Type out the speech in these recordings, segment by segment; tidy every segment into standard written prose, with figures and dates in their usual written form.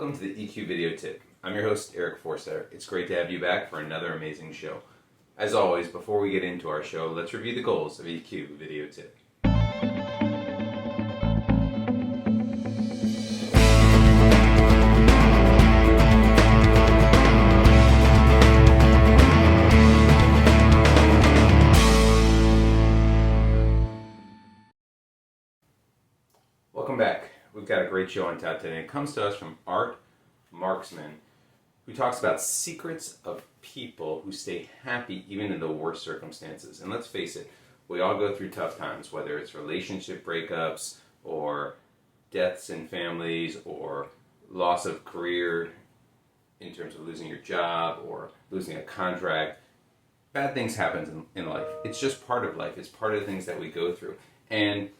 Welcome to the EQ Video Tip. I'm your host, Eric Forsetter. It's great to have you back for another amazing show. As always, before we get into our show, let's review the goals of EQ Video Tip. Welcome back. We've got a great show on tap today. It comes to us from Art Marksman, who talks about secrets of people who stay happy even in the worst circumstances. And let's face it, we all go through tough times, whether it's relationship breakups or deaths in families or loss of career in terms of losing your job or losing a contract. Bad things happen in life. It's just part of life. It's part of the things that we go through. And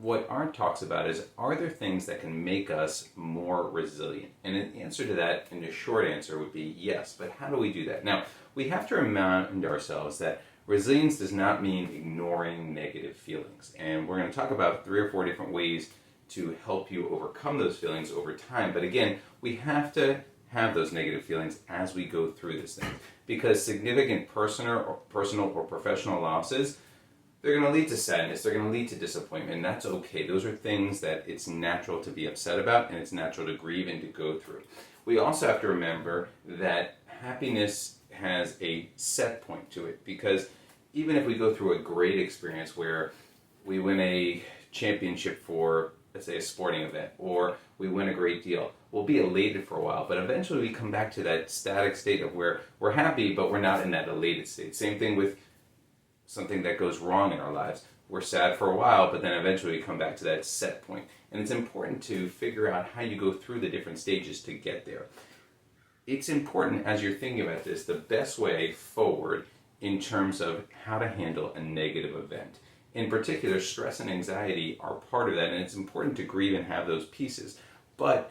what Art talks about is, are there things that can make us more resilient? And the answer to that, in a short answer, would be yes. But how do we do that? Now, we have to remind ourselves that resilience does not mean ignoring negative feelings. And we're going to talk about 3 or 4 different ways to help you overcome those feelings over time. But again, we have to have those negative feelings as we go through this thing. Because significant personal or professional losses, they're going to lead to sadness, they're going to lead to disappointment, and that's okay. Those are things that it's natural to be upset about, and it's natural to grieve and to go through. We also have to remember that happiness has a set point to it, because even if we go through a great experience where we win a championship for, let's say, a sporting event, or we win a great deal, we'll be elated for a while, but eventually we come back to that static state of where we're happy, but we're not in that elated state. Same thing with something that goes wrong in our lives. We're sad for a while, but then eventually we come back to that set point. And it's important to figure out how you go through the different stages to get there. It's important, as you're thinking about this, the best way forward in terms of how to handle a negative event. In particular, stress and anxiety are part of that, and it's important to grieve and have those pieces. But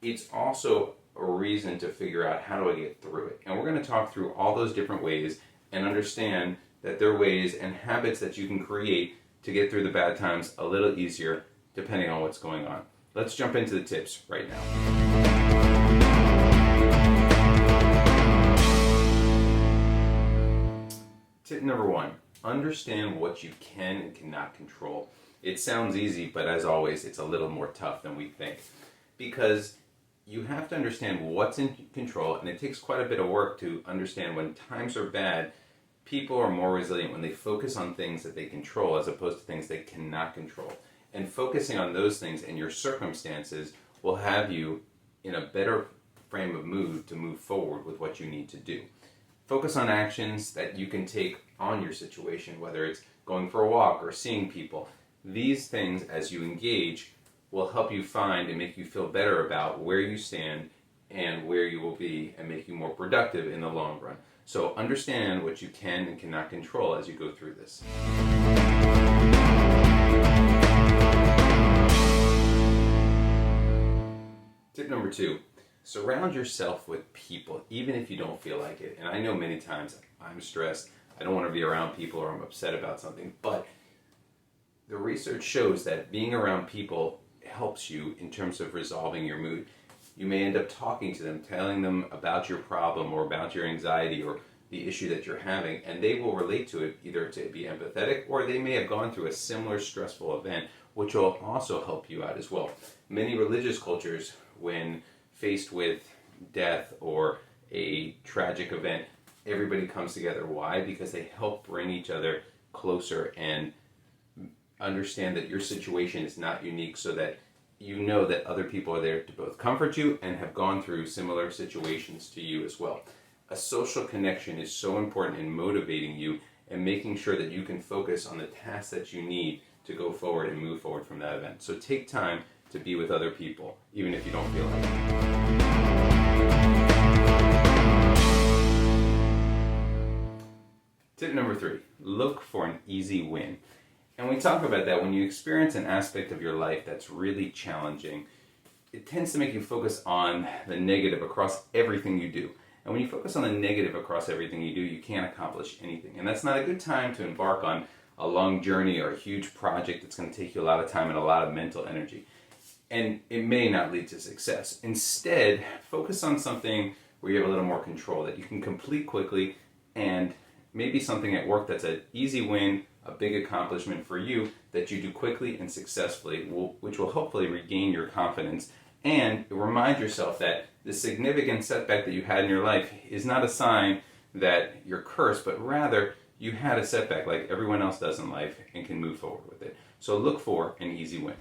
it's also a reason to figure out, how do I get through it? And we're going to talk through all those different ways and understand that there are ways and habits that you can create to get through the bad times a little easier depending on what's going on. Let's jump into the tips right now. Tip number 1, understand what you can and cannot control. It sounds easy, but as always, it's a little more tough than we think, because you have to understand what's in control, and it takes quite a bit of work to understand when times are bad. People are more resilient when they focus on things that they control as opposed to things they cannot control. And focusing on those things and your circumstances will have you in a better frame of mood to move forward with what you need to do. Focus on actions that you can take on your situation, whether it's going for a walk or seeing people. These things, as you engage, will help you find and make you feel better about where you stand and where you will be, and make you more productive in the long run. So understand what you can and cannot control as you go through this. Tip number 2, surround yourself with people, even if you don't feel like it. And I know many times I'm stressed, I don't want to be around people, or I'm upset about something, but the research shows that being around people helps you in terms of resolving your mood. You may end up talking to them, telling them about your problem or about your anxiety or the issue that you're having, and they will relate to it, either to be empathetic, or they may have gone through a similar stressful event, which will also help you out as well. Many religious cultures, when faced with death or a tragic event, everybody comes together. Why? Because they help bring each other closer and understand that your situation is not unique, so that you know that other people are there to both comfort you and have gone through similar situations to you as well. A social connection is so important in motivating you and making sure that you can focus on the tasks that you need to go forward and move forward from that event. So take time to be with other people, even if you don't feel like it. Tip number 3, look for an easy win. And we talk about that when you experience an aspect of your life that's really challenging, it tends to make you focus on the negative across everything you do. And when you focus on the negative across everything you do, you can't accomplish anything. And that's not a good time to embark on a long journey or a huge project that's going to take you a lot of time and a lot of mental energy. and it may not lead to success. Instead, focus on something where you have a little more control that you can complete quickly, and maybe something at work that's an easy win, a big accomplishment for you that you do quickly and successfully, which will hopefully regain your confidence and remind yourself that the significant setback that you had in your life is not a sign that you're cursed, but rather you had a setback like everyone else does in life and can move forward with it. So look for an easy win.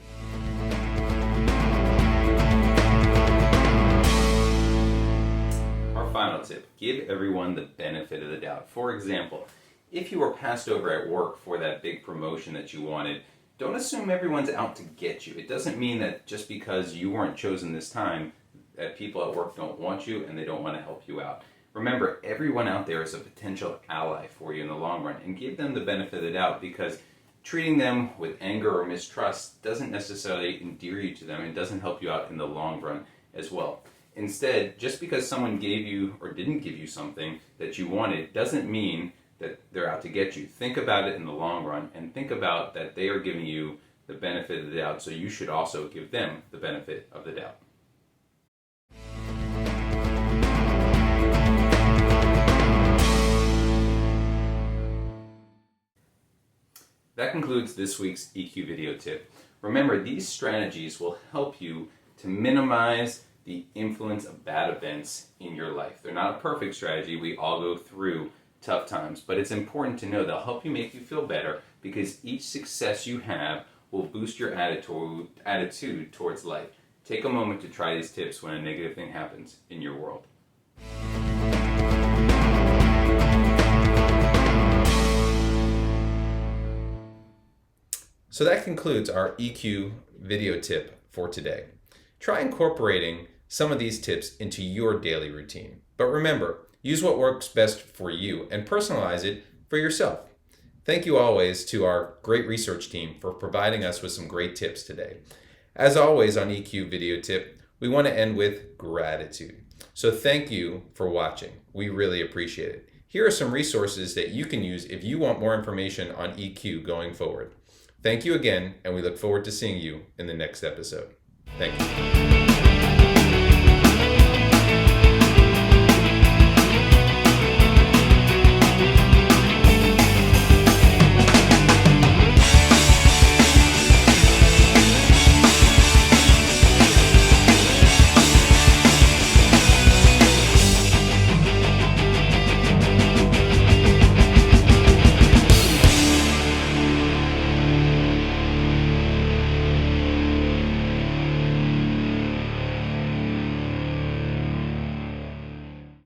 Our final tip, give everyone the benefit of the doubt. For example, if you were passed over at work for that big promotion that you wanted, don't assume everyone's out to get you. It doesn't mean that just because you weren't chosen this time that people at work don't want you and they don't want to help you out. Remember, everyone out there is a potential ally for you in the long run, and give them the benefit of the doubt, because treating them with anger or mistrust doesn't necessarily endear you to them and doesn't help you out in the long run as well. Instead, just because someone gave you or didn't give you something that you wanted doesn't mean that they're out to get you. Think about it in the long run, and think about that they are giving you the benefit of the doubt, so you should also give them the benefit of the doubt. That concludes this week's EQ video tip. Remember, these strategies will help you to minimize the influence of bad events in your life. They're not a perfect strategy. We all go through tough times, but it's important to know they'll help you make you feel better, because each success you have will boost your attitude towards life. Take a moment to try these tips when a negative thing happens in your world. So that concludes our EQ video tip for today. Try incorporating some of these tips into your daily routine. But remember, use what works best for you and personalize it for yourself. Thank you always to our great research team for providing us with some great tips today. As always on EQ video tip, we want to end with gratitude. So thank you for watching. We really appreciate it. Here are some resources that you can use if you want more information on EQ going forward. Thank you again, and we look forward to seeing you in the next episode. Thank you.